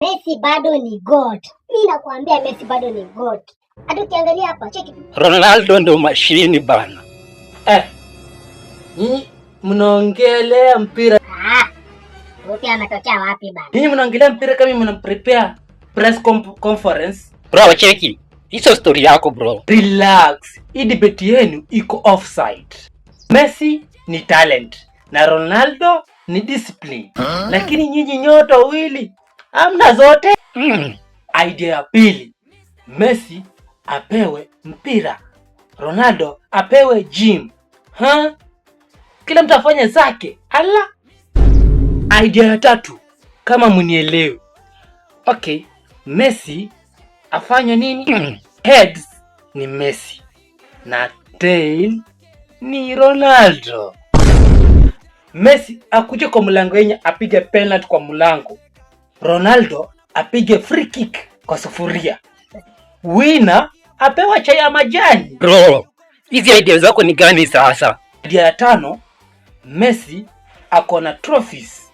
Messi bado ni God. Mimi nakwambia Messi bado ni God. Hata ukiangalia hapa, cheki. Ronaldo ndo mashini bana. Nyinyi mnaongelea mpira. Wote ametokea wapi bana? Nyinyi mnaongelea mpira kama mna prepare press conference. Bro, cheki. Hizo story yako bro. Relax. Hii debate yenu iko offside. Messi ni talent na Ronaldo ni discipline. Lakini nyinyi nyote wawili hamna zote. Idea ya pili. Messi apewe mpira, Ronaldo apewe gym. Kila mtu afanye zake. Ala. Idea ya tatu, kama mnielewe. Okay, Messi afanye nini? Heads ni Messi na tail ni Ronaldo. Messi akuje kwa mlango yenye apige penalty kwa mlango. Ronaldo apige free kick kwa sufuria. Winner apewa chai ya majani. Bro, hizi idea zako ni gani sasa? Idea ya tano, Messi akona trophies,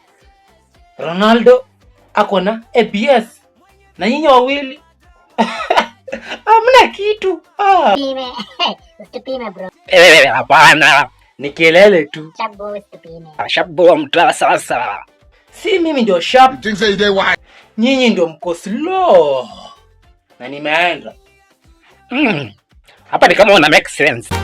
Ronaldo akona ABS, na nyinyi wawili hamna kitu. Pime. Usitupime bro. Hapana. Ni kelele tu. Shabbo usitupime. Shabbo mtaa sasa. Si mimi ndio sharp. Nyinyi ndio mko slow. Na nimeenda. Hapa ni kama una make sense.